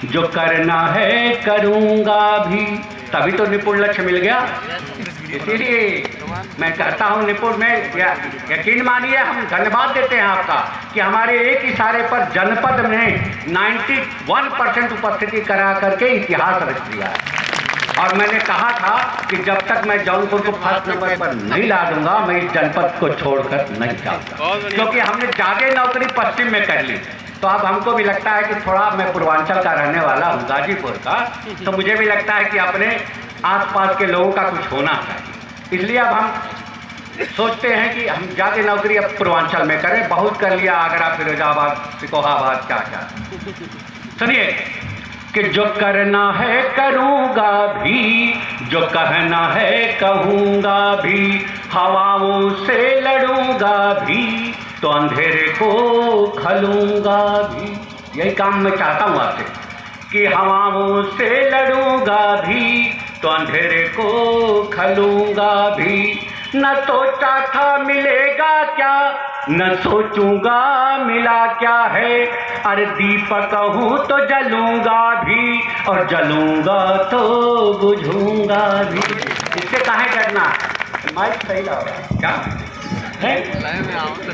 जो करना है करूँगा भी। तभी तो निपुण लक्ष्य मिल गया। इसीलिए मैं कहता हूँ निपुण में यकीन मानिए, हम धन्यवाद देते हैं आपका कि हमारे एक इशारे पर जनपद में 91% उपस्थिति करा करके इतिहास रच दिया है। और मैंने कहा था कि जब तक मैं जौनपुर को फर्स्ट नंबर पर नहीं ला दूंगा, मैं इस जनपद को छोड़कर नहीं जाऊंगा, क्योंकि हमने ज़्यादा नौकरी पश्चिम में कर ली। तो अब हमको भी लगता है कि थोड़ा, मैं पूर्वांचल का रहने वाला हूँ, गाजीपुर का, तो मुझे भी लगता है कि अपने आसपास के लोगों का कुछ होना चाहिए। इसलिए अब हम सोचते हैं कि हम ज़्यादा नौकरी अब पूर्वांचल में करें। बहुत कर लिया आगरा, फिरोजाबाद, सिकोहाबाद, क्या क्या। सुनिए कि जो करना है करूँगा भी, जो कहना है कहूँगा भी, हवाओं से लड़ूंगा भी, तो अंधेरे को खलूंगा भी। यही काम मैं चाहता हूँ आपसे कि हवाओं से लड़ूंगा भी, तो अंधेरे को खलूंगा भी। न सोचा था मिलेगा क्या, न सोचूंगा मिला क्या है। अरे दीपक हूँ तो जलूंगा भी, और जलूंगा तो बुझूंगा भी। इससे काहे डरना। माइक सही लगा क्या है?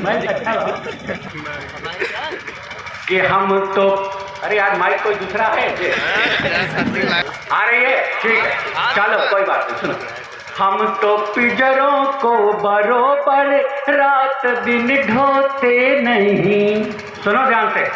माइक अच्छा लगा कि हम तो, अरे यार माइक कोई दूसरा है आ रही है, ठीक है, चलो कोई बात नहीं। सुनो, हम तो पिंजरों को बरोबर रात दिन ढोते नहीं। सुनो ध्यान से,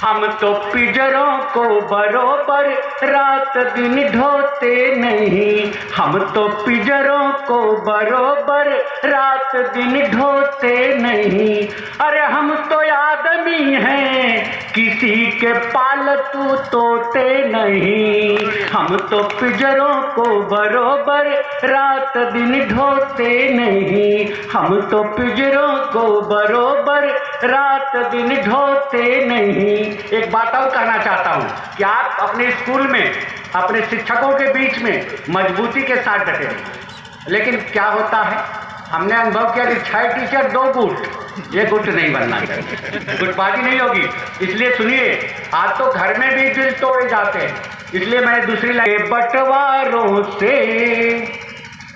हम तो पिंजरों को बरोबर रात दिन ढोते नहीं। हम तो पिंजरों को बरोबर रात दिन ढोते नहीं। अरे हम तो आदमी हैं, किसी के पालतू तोते नहीं। हम तो पिंजरों को बरोबर रात दिन ढोते नहीं। हम तो पिंजरों को बरोबर रात दिन ढोते नहीं। एक बात और कहना चाहता हूँ कि आप अपने स्कूल में अपने शिक्षकों के बीच में मजबूती के साथ डटे रहिए। लेकिन क्या होता है, हमने अनुभव किया कि 6 टीचर 2 गुट, ये गुट नहीं बनना चाहिए, गुटबाजी नहीं होगी। इसलिए सुनिए, आज तो घर में भी दिल तोड़े जाते हैं। इसलिए मैंने दूसरी लाइन, बंटवारों से,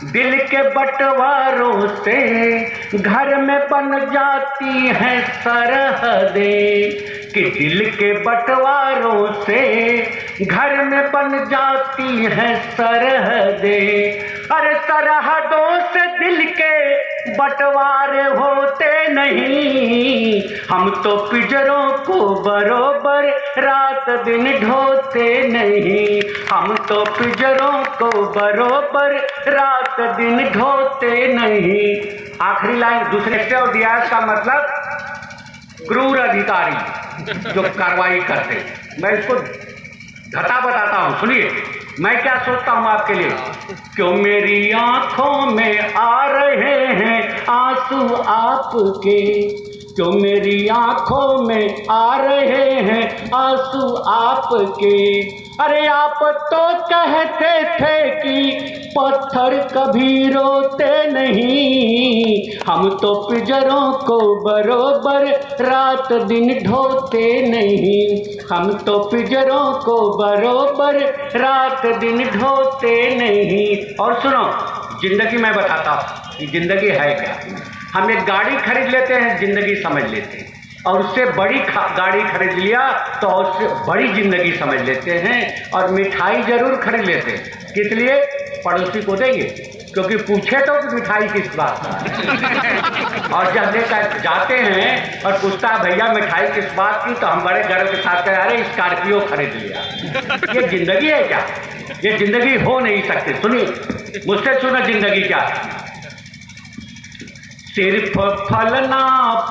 दिल के बंटवारों से घर में बन जाती हैं सरहदें। कि दिल के बंटवारों से घर में बन जाती हैं सरहदें। अरे सरहदों से दिल के बंटवारे होते नहीं। हम तो पिंजरों को बरोबर रात दिन ढोते नहीं। हम तो पिंजरों को बरोबर रात दिन ढोते नहीं। आखिरी लाइन दूसरे से और दिया, का मतलब क्रूर अधिकारी जो कार्रवाई करते। मैं इसको घटा बताता हूँ, सुनिए मैं क्या सोचता हूँ आपके लिए। क्यों मेरी आंखों में आ रहे हैं आंसू आपके, क्यों मेरी आंखों में आ रहे हैं आंसू आपके। अरे आप तो कहते थे कि पत्थर कभी रोते नहीं। हम तो पिंजरों को बरोबर रात दिन ढोते नहीं। हम तो पिंजरों को बरोबर रात दिन ढोते नहीं। और सुनो, जिंदगी मैं बताता हूँ कि जिंदगी है क्या। हम एक गाड़ी खरीद लेते हैं, जिंदगी समझ लेते हैं, और उससे बड़ी गाड़ी खरीद लिया तो उससे बड़ी जिंदगी समझ लेते हैं। और मिठाई जरूर खरीद लेते हैं, किस लिए? पड़ोसी को देंगे, क्योंकि पूछे तो कि मिठाई किस बात का। और जब लेकर जाते हैं और पूछता भैया मिठाई किस बात की, तो हम बड़े गर्व के साथ कह रहे हैं स्कॉर्पियो खरीद लिया। ये जिंदगी है क्या? ये जिंदगी हो नहीं सकती। सुनिए मुझसे, सुनो जिंदगी क्या है। सिर्फ फलना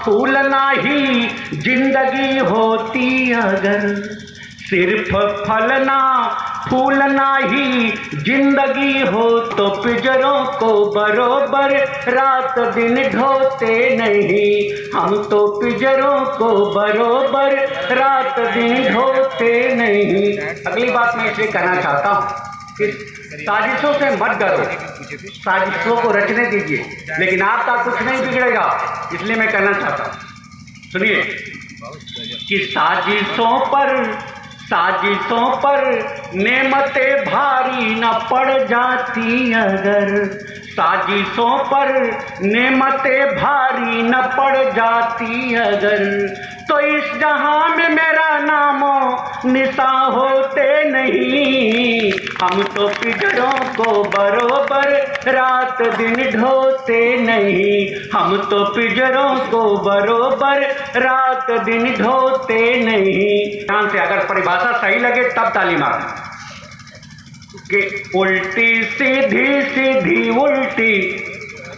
फूलना ही जिंदगी होती अगर, सिर्फ फलना फूलना ही जिंदगी हो, तो पिंजरों को बरोबर रात दिन ढोते नहीं। हम तो पिंजरों को बरोबर रात दिन ढोते नहीं। अगली बात मैं इसलिए कहना चाहता हूँ कि साजिशों से मत डरो, साजिशों को रचने दीजिए, लेकिन आपका कुछ नहीं बिगड़ेगा। इसलिए मैं कहना चाहता हूँ, सुनिए कि साजिशों पर साजिशों पर नेमतें भारी न पड़ जाती अगर, साजिशों पर नेमतें भारी न पड़ जाती अगर, तो इस जहां में मेरा नामो निशा होते नहीं। हम तो पिंजरों को बरोबर रात दिन ढोते नहीं, हम तो पिंजरों को बरोबर रात दिन ढोते नहीं। ध्यान से, अगर परिभाषा सही लगे तब ताली मारना। कि उल्टी सीधी सीधी उल्टी,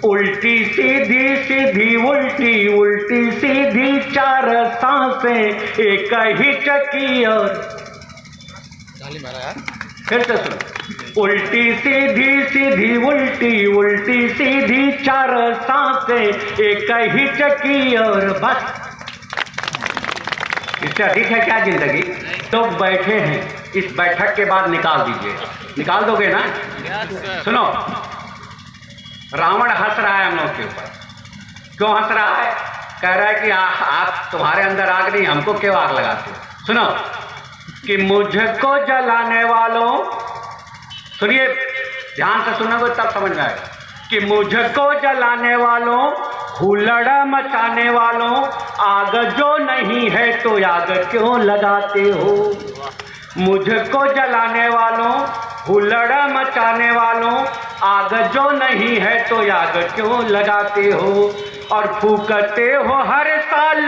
उल्टी सीधी सीधी उल्टी, उल्टी सीधी चार सांसें एक ही चक्की और, फिर से सुनो, उल्टी सीधी सीधी उल्टी, उल्टी सीधी चार सांसें एक ही चक्की और बस। इससे अधिक है क्या जिंदगी? लोग बैठे हैं, इस बैठक के बाद निकाल दीजिए। निकाल दोगे ना? सुनो, रावण हंस रहा है हम लोग के ऊपर। क्यों हंस रहा है? कह रहा है कि आप तुम्हारे अंदर आग नहीं, हमको क्यों आग लगाते हो? सुनो, कि मुझको जलाने वालों, सुनिए ध्यान से सुनोगे तब समझ में आएगा, कि मुझको जलाने वालों, हुल्लड़ मचाने वालों, आग जो नहीं है तो आग क्यों लगाते हो? मुझको जलाने वालों, हुल्लड़ मचाने वालों, आग जो नहीं है तो आग क्यों लगाते हो? और फूकते हो हर साल,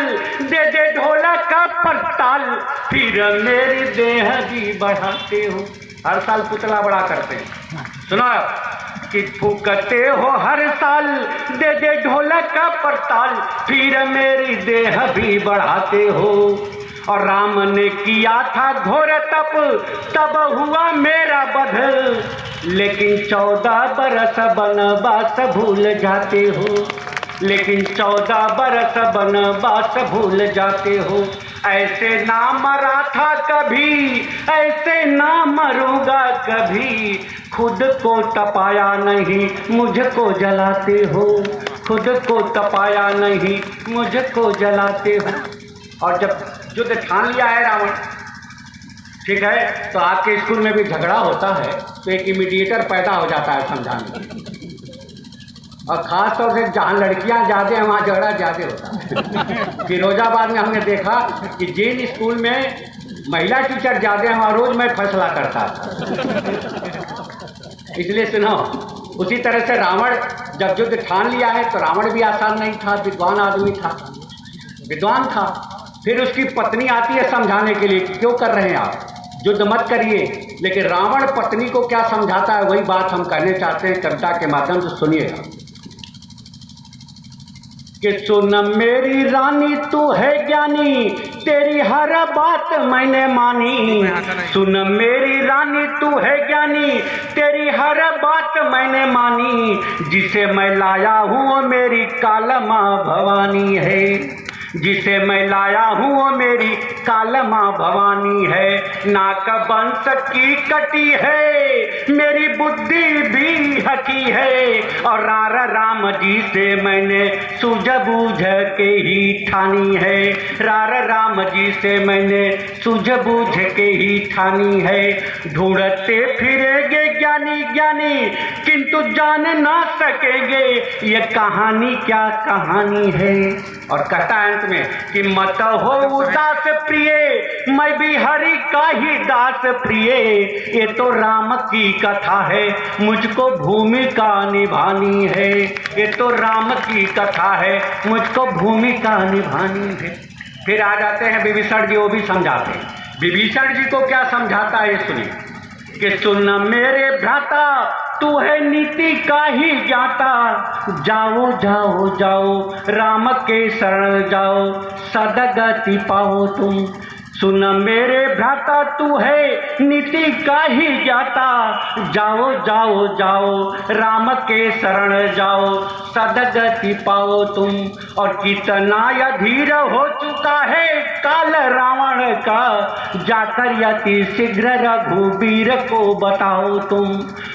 दे दे ढोलक का परताल, फिर मेरी देह भी बढ़ाते हो। हर साल पुतला बड़ा करते हैं। सुनो, कि फूकते हो हर साल, दे दे ढोलक का परताल, फिर मेरी देह भी बढ़ाते हो। और राम ने किया था घोर तप, तब हुआ मेरा वध, लेकिन 14 बरस वनवास भूल जाते हो, लेकिन 14 बरस वनवास भूल जाते हो। ऐसे ना मरा था कभी, ऐसे ना मरूंगा कभी, खुद को तपाया नहीं मुझको जलाते हो, खुद को तपाया नहीं मुझको जलाते हो। और जब युद्ध ठान लिया है रावण, ठीक है, तो आपके स्कूल में भी झगड़ा होता है तो एक इमीडिएटर पैदा हो जाता है समझाने, और ख़ास तौर से जहाँ लड़कियाँ ज़्यादा हैं वहाँ झगड़ा ज़्यादा होता है। फिरोजाबाद में हमने देखा कि जिन स्कूल में महिला टीचर ज़्यादा हैं वहाँ रोज़ मैं फैसला करता था। इसलिए सुनो, उसी तरह से रावण जब युद्ध ठान लिया है तो रावण भी आसान नहीं था, विद्वान आदमी था, विद्वान था। फिर उसकी पत्नी आती है समझाने के लिए कि क्यों कर रहे हैं आप, युद्ध मत करिए। लेकिन रावण पत्नी को क्या समझाता है, वही बात हम कहने चाहते हैं कविता के माध्यम से। सुनिएगा कि सुन मेरी रानी तू है ज्ञानी, तेरी हर बात मैंने मानी। सुन मेरी रानी तू है ज्ञानी, तेरी हर बात मैंने मानी। जिसे मैं लाया हूँ वो मेरी कालमा भवानी है, जिसे मैं लाया हूँ वो मेरी कालमा भवानी है। नाक बंस की कटी है, मेरी बुद्धि भी हकी है, और राम जी से मैंने सूझ बूझ के ही ठानी है। राम जी से मैंने सूझ बूझ के ही ठानी है। ढूंढते फिरेंगे ज्ञानी ज्ञानी, किंतु जान ना सकेंगे ये कहानी क्या कहानी है। और कहता है अंत में कि मत हो उदास प्रिय, मैं भी हरि का ही दास प्रिय। ये तो राम की कथा है, मुझको भूमिका निभानी है। ये तो राम की कथा है, मुझको भूमिका निभानी है। फिर आ जाते हैं विभीषण जी, वो भी समझाते हैं। विभीषण जी को क्या समझाता है सुनिए, कि सुन मेरे भ्राता तू है नीति का ही जाता, जाओ जाओ जाओ राम के शरण जाओ, सदगति पाओ तुम। सुन मेरे भ्राता तू है नीति का ही जाता, जाओ जाओ जाओ राम के शरण जाओ, सदगति पाओ तुम। और कितना अधीर हो चुका है काल रावण का, जाकर यति शीघ्र रघुवीर को बताओ तुम।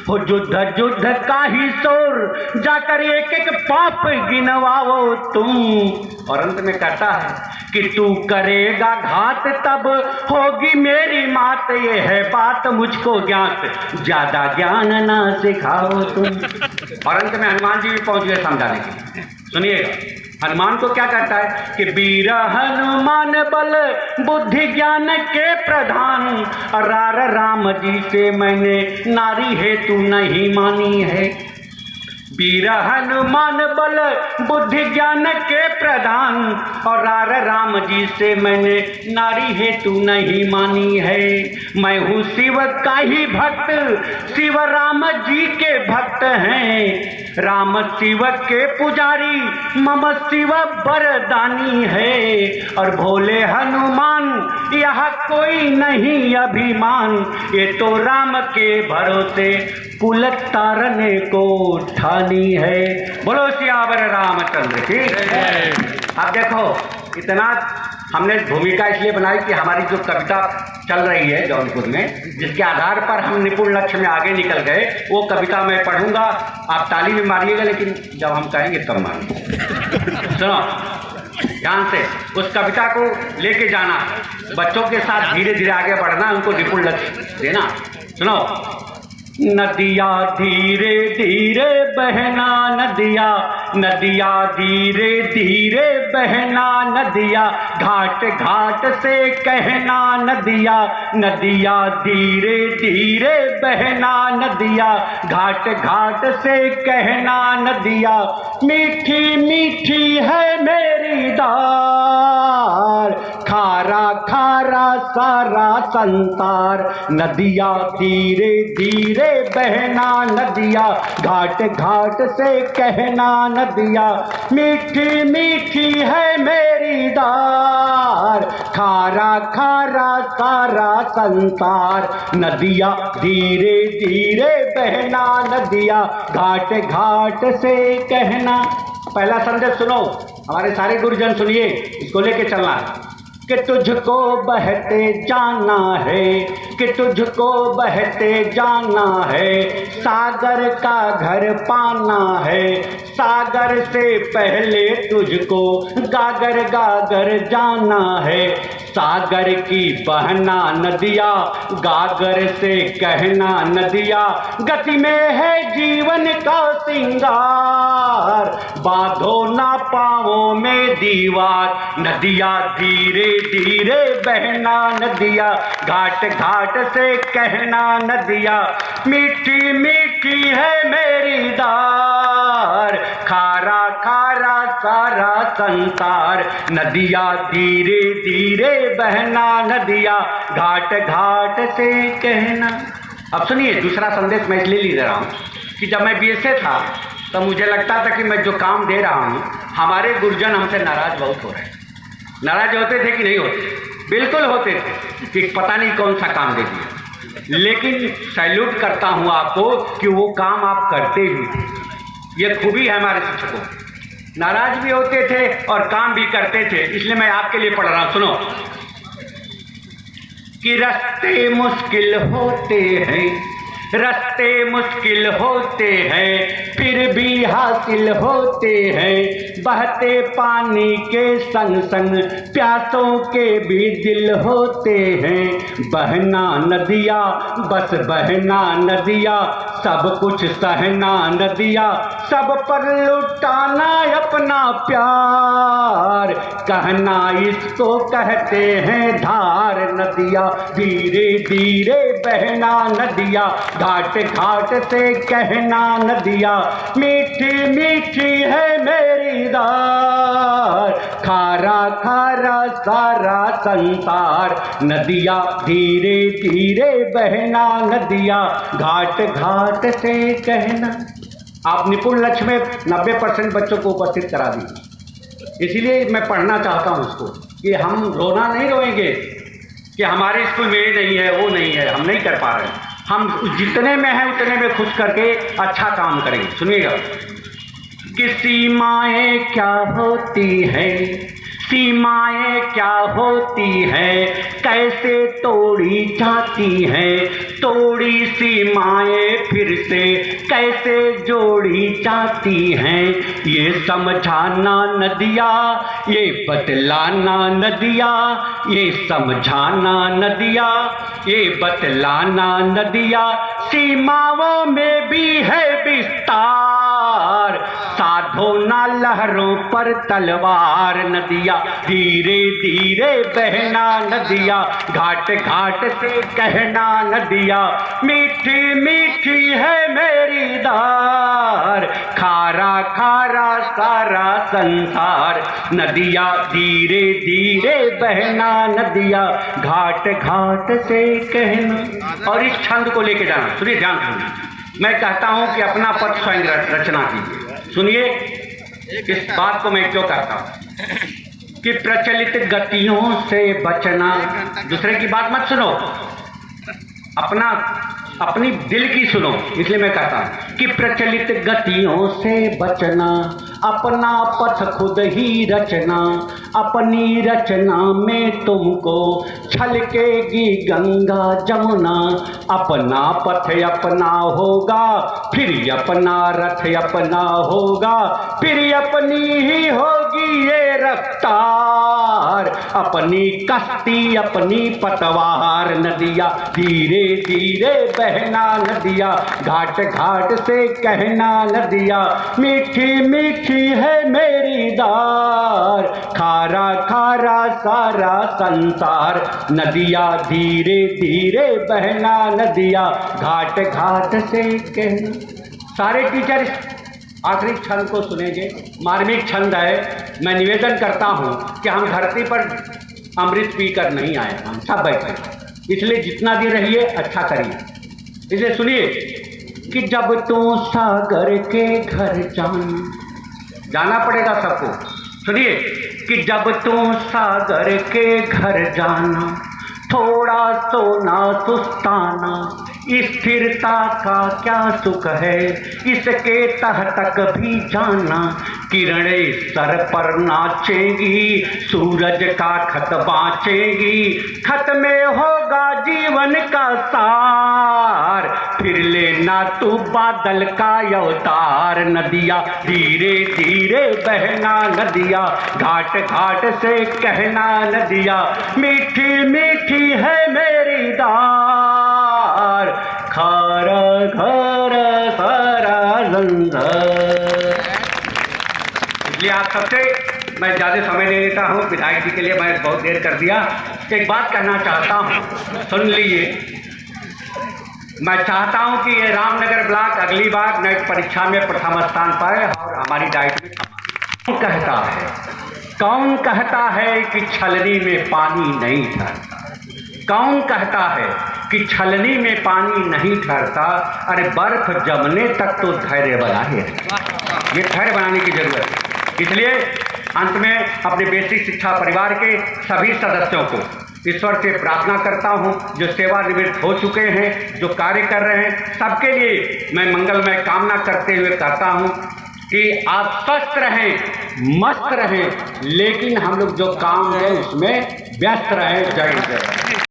हो युद्ध युद्ध का ही शोर, जाकर एक एक पाप गिनवाओ तुम। और अंत में कहता है कि तू करेगा घात तब होगी मेरी मात, ये है बात मुझको ज्ञात, ज्यादा ज्ञान ना सिखाओ तुम। और अंत में हनुमान जी भी पहुंच गए समझाने के लिए। सुनिएगा हनुमान को क्या कहता है कि वीर हनुमान बल बुद्धि ज्ञान के प्रधान, रार राम जी से मैंने नारी हेतु नहीं मानी है। वीर हनुमान बल बुद्धि ज्ञान के प्रधान, और रार राम जी से मैंने नारी हेतु नहीं मानी है। मैं हूँ शिव का ही भक्त, शिव राम जी के भक्त हैं, राम शिव के पुजारी, मम शिव वरदानी है। और भोले हनुमान यहाँ कोई नहीं अभिमान, ये तो राम के भरोसे कुल तारने को ठानी है। बोलो सियावर रामचंद्र की। अब देखो इतना हमने भूमिका इसलिए बनाई कि हमारी जो कविता चल रही है जौनपुर में, जिसके आधार पर हम निपुण लक्ष्य में आगे निकल गए, वो कविता मैं पढ़ूंगा, आप ताली भी मारिएगा, लेकिन जब हम कहेंगे तब मारिएगा। सुनो ध्यान से, उस कविता को लेके जाना, बच्चों के साथ धीरे धीरे आगे बढ़ना, उनको निपुण लक्ष्य देना। सुनो, नदिया धीरे धीरे बहना नदिया, नदिया धीरे धीरे बहना नदिया, घाट घाट से कहना नदिया, नदिया धीरे धीरे बहना नदिया, घाट घाट से कहना नदिया, मीठी मीठी है मेरी धार, खारा खारा सारा संसार, नदिया धीरे धीरे बहना नदिया, घाट घाट से कहना नदिया, मीठी मीठी है मेरी धार, खारा खारा सारा संसार, नदिया धीरे धीरे बहना नदिया, घाट घाट से कहना। पहला संदेश सुनो, हमारे सारे गुरुजन सुनिए, इसको लेके चलना है कि तुझको बहते जाना है, कि तुझको बहते जाना है, सागर का घर पाना है, सागर से पहले तुझको गागर गागर जाना है, सागर की बहना नदिया, गागर से कहना नदिया, गति में है जीवन का सिंगार, बांधो ना पाँवों में दीवार, नदिया धीरे धीरे बहना नदिया, घाट घाट से कहना नदिया, मीठी मीठी है मेरी धार, खारा खारा सारा संसार, नदिया धीरे धीरे बहना नदिया, घाट घाट से कहना। अब सुनिए दूसरा संदेश मैं इसलिए ले रहा हूँ कि जब मैं बीएसए था तो मुझे लगता था कि मैं जो काम दे रहा हूँ, हमारे गुरुजन हमसे नाराज बहुत हो रहे हैं। नाराज होते थे कि नहीं होते? बिल्कुल होते थे कि पता नहीं कौन सा काम दे दिया, लेकिन सैल्यूट करता हूँ आपको कि वो काम आप करते भी थे। ये खूबी है हमारे शिक्षकों, नाराज भी होते थे और काम भी करते थे। इसलिए मैं आपके लिए पढ़ रहा हूँ, सुनो कि रास्ते मुश्किल होते हैं, रास्ते मुश्किल होते हैं, फिर भी हासिल होते हैं, बहते पानी के संग संग प्यासों के भी दिल होते हैं, बहना नदिया बस बहना नदिया, सब कुछ सहना नदिया, सब पर लुटाना अपना प्यार, कहना इसको कहते हैं धार, नदिया धीरे धीरे बहना नदिया, घाट घाट से कहना नदिया, मीठी मीठी है मेरी धार, खारा खारा सारा संसार, नदिया धीरे धीरे बहना नदिया, घाट घाट से कहना। आप निपुण लक्ष्य में 90% बच्चों को उपस्थित करा दी, इसीलिए मैं पढ़ना चाहता हूँ उसको कि हम रोना नहीं रोएंगे कि हमारे स्कूल में ये नहीं है वो नहीं है, हम नहीं कर पा रहे हैं, हम जितने में हैं उतने में खुश करके अच्छा काम करेंगे। सुनिएगा कि सीमाएं क्या होती हैं, सीमाएं क्या होती हैं, कैसे तोड़ी जाती हैं, तोड़ी सीमाएं फिर से कैसे जोड़ी जाती हैं ये समझाना नदिया, ये बतलाना नदिया, ये समझाना नदिया, ये बतलाना नदिया। सीमाओं में भी है विस्तार, साधो ना लहरों पर तलवार नदिया। धीरे धीरे बहना नदिया, घाट घाट से कहना नदिया, मीठी मीठी है मेरी धार, खारा खारा सारा संसार नदिया। धीरे धीरे बहना नदिया, घाट घाट से कहना। और इस छंद को लेके जाना, सुनिए ध्यान सुनिए। मैं कहता हूं कि अपना पद स्वयं रचना कीजिए। सुनिए इस बात को मैं क्यों कहता हूं कि प्रचलित गतियों से बचना। दूसरे की बात मत सुनो, अपनी दिल की सुनो। इसलिए मैं कहता हूं कि प्रचलित गतियों से बचना, अपना पथ खुद ही रचना, अपनी रचना में तुमको छलकेगी गंगा जमुना। अपना पथ अपना होगा, फिर अपना रथ अपना होगा, फिर अपनी ही होगी ये रफ्तार। अपनी कश्ती अपनी पतवार नदिया, धीरे धीरे बहना नदिया, घाट घाट से कहना नदिया, मीठी मीठी है मेरी धार, खारा खारा सारा संसार नदिया। धीरे धीरे बहना नदिया, घाट घाट से कहना। सारे टीचर आखिरी छंद को सुनेंगे, मार्मिक छंद है। मैं निवेदन करता हूं कि हम धरती पर अमृत पीकर नहीं आए, हम सब बैठे, इसलिए जितना भी रहिए अच्छा करिए। इसलिए सुनिए कि जब तू सागर के घर जाना पड़ेगा सबको। सुनिए कि जब तू सागर के घर जाना, थोड़ा सोना सुस्ताना, स्थिरता का क्या सुख है इसके तह तक भी जाना। किरणें सर पर नाचेगी, सूरज का खत बाँचेगी, खत में होगा जीवन का सार, फिर लेना तू बादल का अवतार नदिया। धीरे धीरे बहना नदिया, घाट घाट से कहना नदिया, मीठी मीठी है मेरी धार, खारा खारा सारा संसार। इसलिए आप सबसे मैं ज़्यादा समय ले लेता हूँ, विधायक जी के लिए मैं बहुत देर कर दिया। एक बात कहना चाहता हूँ, सुन लीजिए। मैं चाहता हूँ कि ये रामनगर ब्लॉक अगली बार नेट परीक्षा में प्रथम स्थान पाए और हमारी डाइट में कौन कहता है कि छलनी में पानी नहीं ठहरता? कौन कहता है कि छलनी में पानी नहीं ठहरता? अरे बर्फ जमने तक तो धैर्य बना है, ये धैर्य बनाने की जरूरत है। इसलिए अंत में अपने बेसिक शिक्षा परिवार के सभी सदस्यों को ईश्वर से प्रार्थना करता हूं, जो सेवानिवृत्त हो चुके हैं, जो कार्य कर रहे हैं, सबके लिए मैं मंगलमय कामना करते हुए कहता हूं कि आप स्वस्थ रहें, मस्त रहें, लेकिन हम लोग जो काम है उसमें व्यस्त रहें। जय जय।